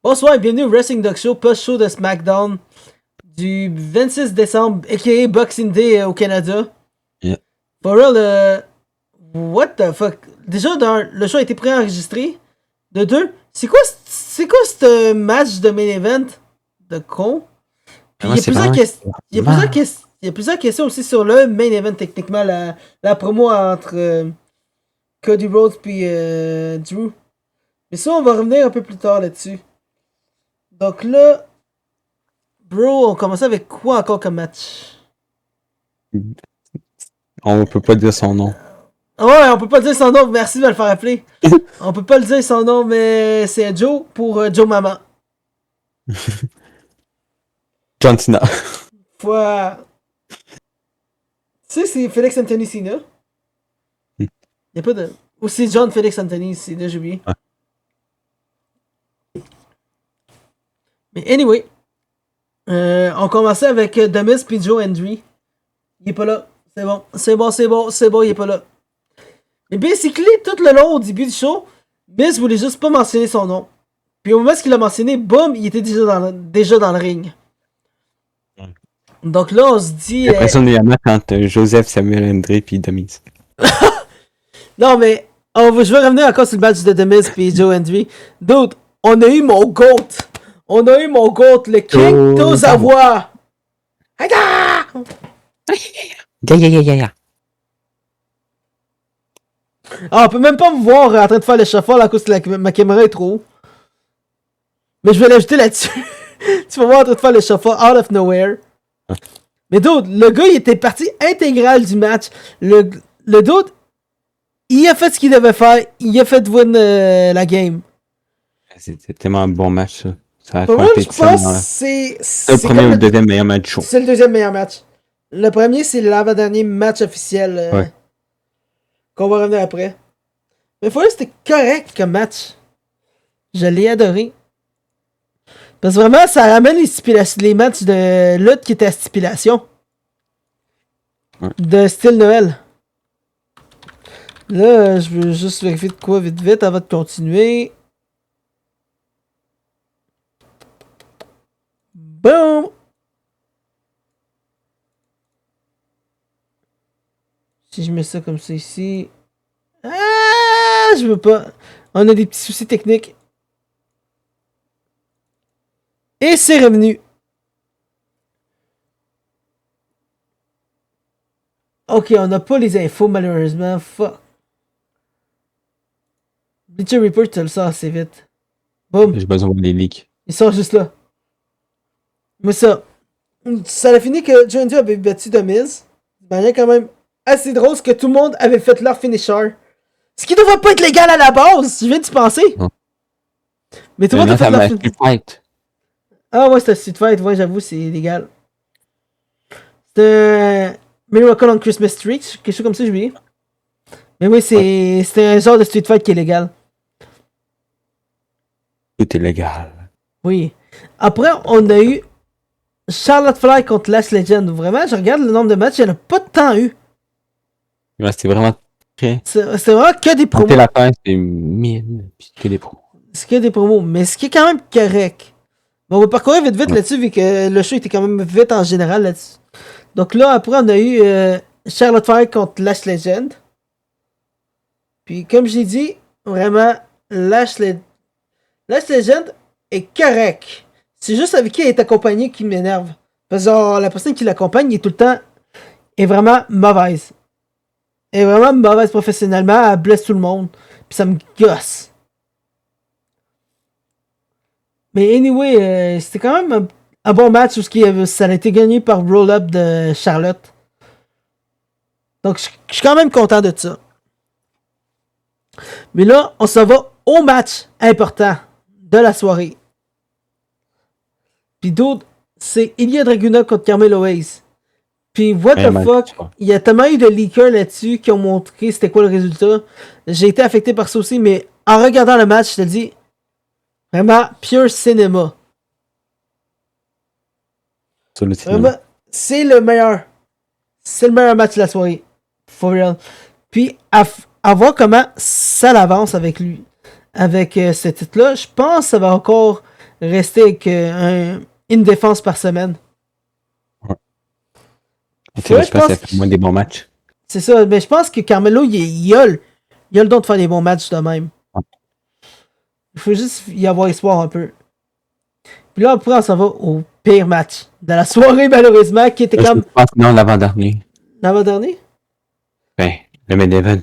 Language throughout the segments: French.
Bonsoir et bienvenue au Wrestling Dog Show, post-show de SmackDown du 26 décembre, a.k.a. Boxing Day au Canada. Yeah. For real, what the fuck? Déjà, le show a été préenregistré. De deux, c'est quoi ce match de main event de con? Puis il y a plusieurs questions aussi sur le main event, techniquement, la promo entre Cody Rhodes puis Drew. Mais ça, on va revenir un peu plus tard là-dessus. Donc là, bro, on commence avec quoi encore comme match? On peut pas dire son nom. Ouais, on peut pas dire son nom, merci de me le faire appeler. On peut pas le dire son nom, mais c'est Joe pour Joe Mama. John Cena. Tu sais, c'est Félix Anthony Cena. Y'a pas de. Ou c'est John Félix Anthony Cena, j'ai oublié. Ouais. Mais anyway, on commençait avec The Miz puis Joe Hendry. Il est pas là. C'est bon, il est pas là. Mais basically, tout le long au début du show, Miz voulait juste pas mentionner son nom. Puis au moment où il l'a mentionné, boum, il était déjà dans le ring. Ouais. Donc là, on se dit... J'ai l'impression qu'il y en a quand Joseph, Samuel, André puis Demise. Non, mais je vais revenir encore sur le match de The Miz puis Joe Hendry. Dude, on a eu mon GOAT. Le King Tozawa. Haga! Yeah. Ah, on peut même pas me voir en train de faire le shuffle à cause que ma caméra est trop haut. Mais je vais l'ajouter là-dessus. Tu vas voir en train de faire le shuffle out of nowhere. Mais dude, le gars, il était partie intégrale du match. Le dude, il a fait ce qu'il devait faire. Il a fait win la game. C'était tellement un bon match, ça. Ça a Pour moi, je pense que c'est le premier ou le deuxième meilleur match show. C'est le deuxième meilleur match. Le premier, c'est l'avant-dernier match officiel Ouais. qu'on va revenir après. Mais faut dire que c'était correct comme match. Je l'ai adoré. Parce que vraiment, ça ramène les matchs de lutte qui étaient à stipulation. Ouais. De style Noël. Là, je veux juste vérifier de quoi vite avant de continuer. Boom! Si je mets ça comme ça ici... Ah! Je veux pas. On a des petits soucis techniques. Et c'est revenu. Ok, on n'a pas les infos malheureusement. Fuck. Bleacher Report, tu le sors assez vite. Boum. J'ai besoin des leaks. Il sort juste là. Mais ça a fini que Joe Hendry avait battu The Miz. De manière quand même assez drôle, parce que tout le monde avait fait leur finisher. Ce qui devrait pas être légal à la base, je viens d'y penser. Non. Mais tout le monde a fait leur finisher. Fight. Ah ouais, c'est un Street Fight, ouais, j'avoue, c'est légal. C'est un Miracle on Christmas Street, quelque chose comme ça, j'ai oublié. Mais oui, c'était un genre de Street Fight qui est légal. Tout est légal. Oui. Après, on a eu Charlotte Flair contre Lash Legend. Vraiment, je regarde le nombre de matchs, il n'y en a pas de temps eu. Ouais, c'était vraiment très... C'est vraiment que des promos. C'était la fin, c'était 1000, puis que des promos. C'est que des promos, mais ce qui est quand même correct. Mais on va parcourir vite là-dessus, vu que le show était quand même vite en général là-dessus. Donc là, après, on a eu Charlotte Flair contre Lash Legend. Puis, comme j'ai dit, vraiment, Lash Legend est correct. C'est juste avec qui elle est accompagnée qui m'énerve. Parce que la personne qui l'accompagne est tout le temps... est vraiment mauvaise. Elle est vraiment mauvaise professionnellement. Elle blesse tout le monde. Puis ça me gosse. Mais anyway, c'était quand même un bon match où ça a été gagné par roll-up de Charlotte. Donc je suis quand même content de ça. Mais là, on s'en va au match important de la soirée. Puis d'autres, c'est Ilya Dragunov contre Carmelo Hayes. Puis what the fuck, il y a tellement eu de leakers là-dessus qui ont montré c'était quoi le résultat. J'ai été affecté par ça aussi, mais en regardant le match, je te dis, vraiment pure cinéma. Sur le cinéma. Vraiment, c'est le meilleur. C'est le meilleur match de la soirée. For real. Puis à voir comment ça l'avance avec lui. Avec ce titre-là, je pense que ça va encore rester avec une défense par semaine. Je pense que ça fait moins des bons matchs. C'est ça, mais je pense que Carmelo, il a le don de faire des bons matchs de même. Ouais. Il faut juste y avoir espoir un peu. Puis là, après, on s'en va au pire match de la soirée, malheureusement, qui était comme... Je pense que non, l'avant-dernier. L'avant-dernier? Ben, le main event.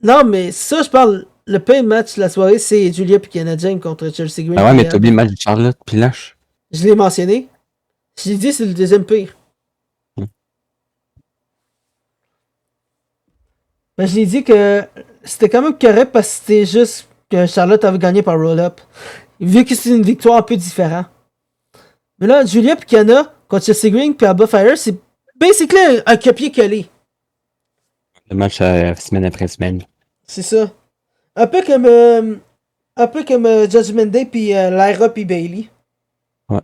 Non, mais ça, je parle... Le pire match de la soirée, c'est Julia et Kiana James contre Chelsea Green. Ah ouais, mais t'as oublié le match de Charlotte puis Lash. Je l'ai mentionné. Je l'ai dit, c'est le deuxième pire. Ben, je l'ai dit que c'était quand même correct parce que c'était juste que Charlotte avait gagné par roll-up. Vu que c'est une victoire un peu différente. Mais là, Julia et Kiana contre Chelsea Green puis Alba Fire, c'est basically un copier-coller. Le match semaine après semaine. C'est ça. Un peu comme Judgment Day puis Lyra puis Bailey. Ouais.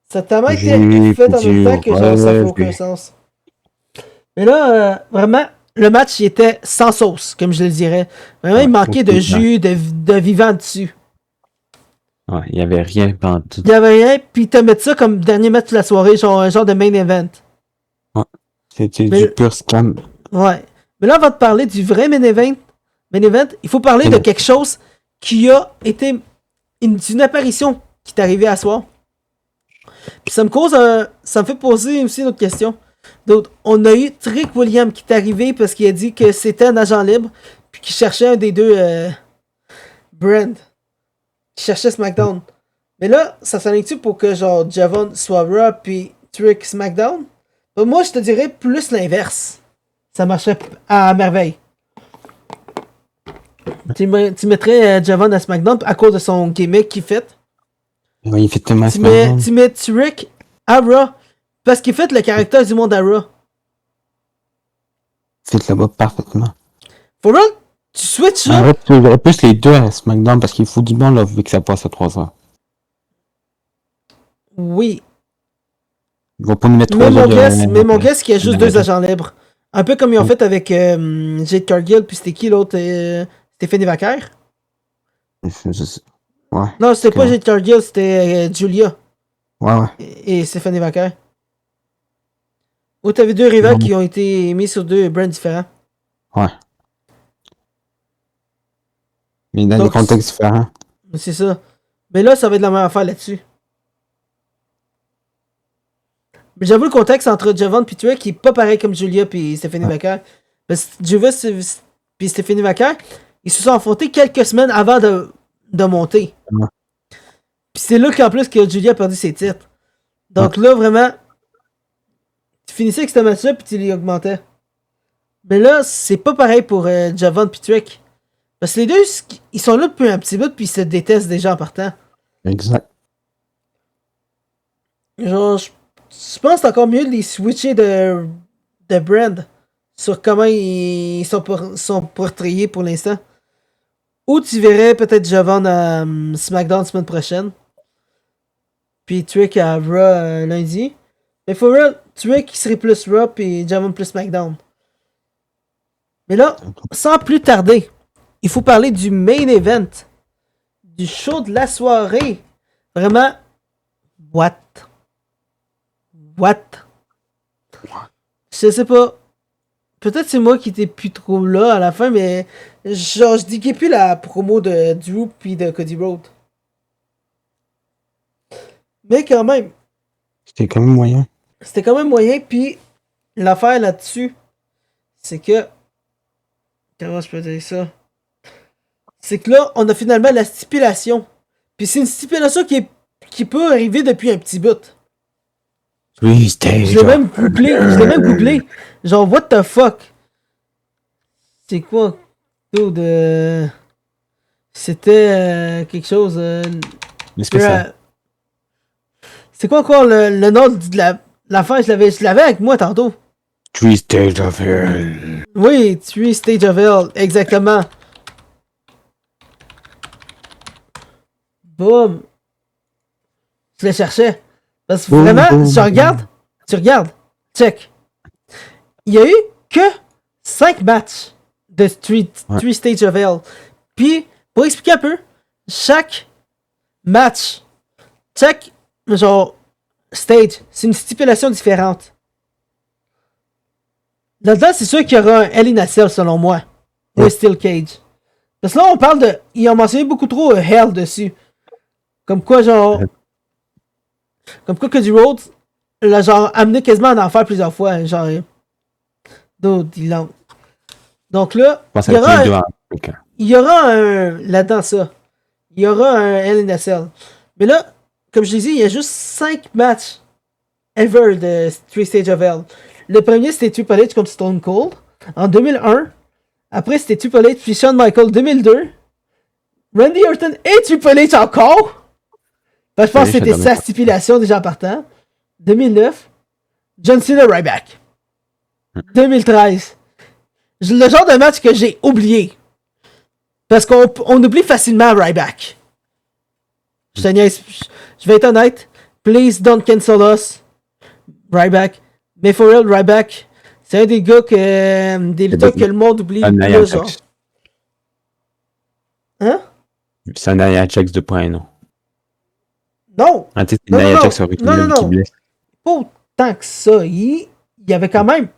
Ça a tellement été fait en même temps que genre, ça fait aucun sens. Mais là, vraiment, le match il était sans sauce, comme je le dirais. Vraiment, il manquait de jus, de vivant dessus. Ouais, il n'y avait rien pendant tout. Il n'y avait rien, puis te mettre ça comme dernier match de la soirée, genre un genre de main event. Ouais. C'était du pur scam. Ouais. Mais là, avant de parler du vrai main event, il faut parler de quelque chose qui a été une apparition qui est arrivée à soir. Puis ça me fait poser aussi une autre question. Donc, on a eu Trick William qui est arrivé parce qu'il a dit que c'était un agent libre puis qu'il cherchait un des deux Brand. Qui cherchait SmackDown. Mais là, ça s'aligne-tu pour que genre Javon soit Raw puis Trick SmackDown? Ben, moi, je te dirais plus l'inverse. Ça marcherait à merveille. Tu mettrais Javon à SmackDown à cause de son gimmick qu'il fait. Ouais, il fait tellement Tu mets Trick à Raw parce qu'il fait le caractère du monde à Raw. Il fait là-bas parfaitement. For real? Tu switches ça? En fait, tu verrais plus les deux à SmackDown parce qu'il faut du bon là, vu que ça passe à 3 heures. Oui. Il va pas nous mettre 3 heures. Mais mon guess, qu'il y a juste 2 agents libres. Un peu comme ils ont fait avec Jade Cargill, puis c'était qui l'autre? Stéphanie Vaquer? Ouais. Non, c'était pas Jade Cargill, c'était Julia. Ouais. Et Stéphanie Vaquer. Où t'avais 2 rivales qui ont été mis sur 2 brands différents. Ouais. Mais dans des contextes différents. C'est ça. Mais là, ça va être la même affaire là-dessus. Mais j'avoue le contexte entre Javon et Trick qui est pas pareil comme Julia et Stéphanie Vaquer. Parce que Julia et Stéphanie Vaquer, ils se sont affrontés quelques semaines avant de monter. Ouais. Puis c'est là qu'en plus que Julia a perdu ses titres. Donc là, vraiment, tu finissais avec ce match-là puis tu les augmentais. Mais là, c'est pas pareil pour Javon et Trick. Parce que les deux, ils sont là depuis un petit bout puis ils se détestent déjà en partant. Exact. Genre, je pense que c'est encore mieux de les switcher de brand sur comment ils sont portrayés pour l'instant. Ou tu verrais peut-être Javon à SmackDown semaine prochaine. Puis Trick à Raw lundi. Mais faut Trick qui serait plus Raw puis Javon plus SmackDown. Mais là, sans plus tarder, il faut parler du main event. Du show de la soirée. Vraiment, what? Je sais pas. Peut-être c'est moi qui étais plus trop là à la fin, mais genre je dis plus la promo de Drew puis de Cody Rhodes. Mais quand même. C'était quand même moyen. C'était quand même moyen, puis l'affaire là-dessus, c'est que... Comment je peux dire ça? C'est que là, on a finalement la stipulation. Puis c'est une stipulation qui peut arriver depuis un petit bout. Oui, c'était. Je l'ai même googlé. Genre, what the fuck? C'est quoi? C'était quelque chose. C'est quoi encore le nom de l'affaire? Je l'avais avec moi tantôt. 3 Stages of Hell. Oui, 3 Stages of Hell, exactement. Boum. Je le cherchais. Parce que vraiment, tu regardes, check. Il y a eu que 5 matchs de 3 Stages of Hell. Puis, pour expliquer un peu, chaque match, check, genre, stage, c'est une stipulation différente. Là-dedans, c'est sûr qu'il y aura un Hell in a Cell, selon moi. Ou un Steel Cage. Parce que là, on parle de... Ils ont mentionné beaucoup trop Hell dessus. Comme quoi, genre... Comme quoi Cody Rhodes l'a genre amené quasiment en enfer plusieurs fois. Genre... D'autres, il l'a... Donc là, il y aura un... Là-dedans, ça. Il y aura un Hell in a Cell. Mais là, comme je l'ai dit, il y a juste 5 matchs ever de 3 Stage of Hell. Le premier, c'était Triple H contre Stone Cold en 2001. Après, c'était Triple H puis Shawn Michaels 2002. Randy Orton et Triple H encore. Ben, je pense que c'était sa stipulation déjà en partant. 2009. John Cena Ryback. 2013. Le genre de match que j'ai oublié. Parce qu'on oublie facilement Ryback. Je vais être honnête. Please don't cancel us. Ryback. Mais for real, Ryback, c'est un des gars des lutteurs que le monde oublie le genre. Hein? C'est un Nia Jax 2.0. Non! Ah, c'est Nia Jax qui blesse. Pas autant que ça. Il y avait quand même...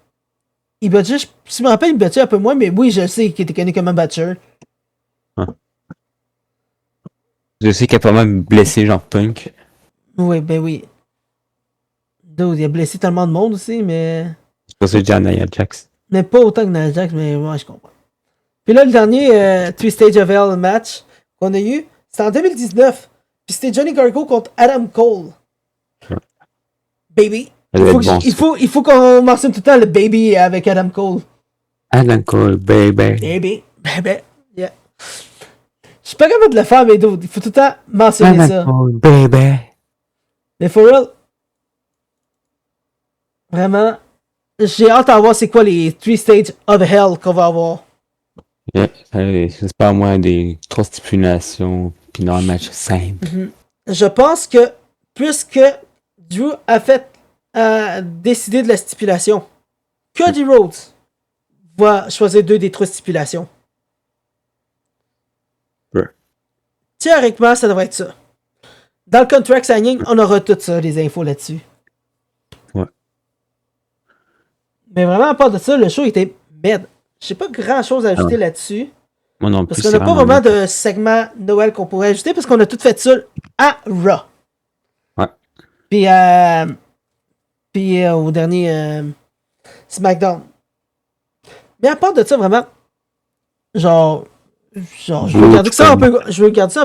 Il battait, si je me rappelle, il battait un peu moins, mais oui, je sais qu'il était connu comme un batteur. Ah. Je sais qu'il a pas mal blessé genre Punk. Oui, ben oui. Dude, il a blessé tellement de monde aussi, mais... C'est pas ça que je dis à Nia Jax. Mais pas autant que Nia Jax, mais moi, je comprends. Puis là, le dernier 3 Stage of Hell match qu'on a eu, c'était en 2019. Puis c'était Johnny Gargano contre Adam Cole. Ouais. Baby. Il faut qu'on mentionne tout le temps le baby avec Adam Cole. Adam Cole, baby. Baby. Yeah. Je suis pas capable de le faire, mais dude, il faut tout le temps mentionner ça. Adam Cole, baby. Mais for real, vraiment, j'ai hâte à voir c'est quoi les 3 Stages of Hell qu'on va avoir. Yeah. J'espère moi des 3 stipulations puis dans un match simple. Je pense que puisque Drew a décidé de la stipulation, Cody Rhodes va choisir 2 des 3 stipulations. Ouais. Théoriquement, ça devrait être ça. Dans le contract signing, on aura tout ça, les infos là-dessus. Ouais. Mais vraiment, à part de ça, le show était merde. J'ai pas grand chose à ajouter là-dessus. Moi non plus. Parce qu'on n'a pas vraiment de segment Noël qu'on pourrait ajouter parce qu'on a tout fait ça à Raw. Ouais. Puis au dernier SmackDown. Mais à part de ça, vraiment, genre je veux garder ça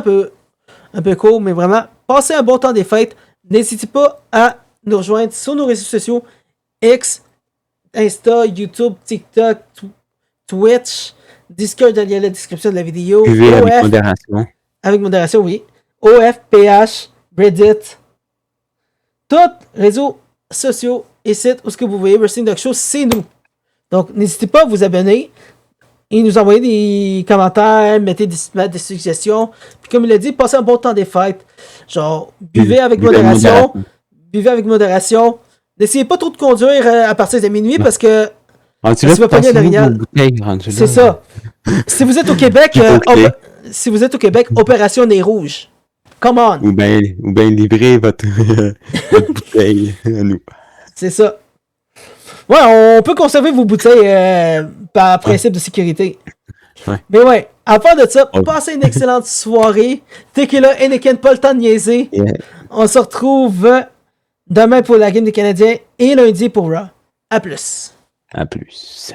un peu court, mais vraiment, passez un bon temps des fêtes. N'hésitez pas à nous rejoindre sur nos réseaux sociaux X, Insta, YouTube, TikTok, Twitch, Discord, il y a la description de la vidéo. Avec modération. Avec modération, oui. OF, PH, Reddit. Tous réseaux sociaux et sites où ce que vous voyez Wrestling Dog Show, c'est nous. Donc, n'hésitez pas à vous abonner et nous envoyer des commentaires, mettez des suggestions. Puis comme il a dit, passez un bon temps des fêtes. Genre, buvez avec modération. Buvez avec modération. N'essayez pas trop de conduire à partir de minuit parce que tu vas pas c'est ça. Si vous êtes au Québec, Opération Nez Rouge. Come on. Ou bien livrer votre bouteille à nous. C'est ça. Ouais, on peut conserver vos bouteilles par principe de sécurité. Ouais. Mais ouais, à part de ça, passez une excellente soirée. Tequila, Heineken, pas le temps de niaiser. Yeah. On se retrouve demain pour la game des Canadiens et lundi pour Raw. À plus. À plus.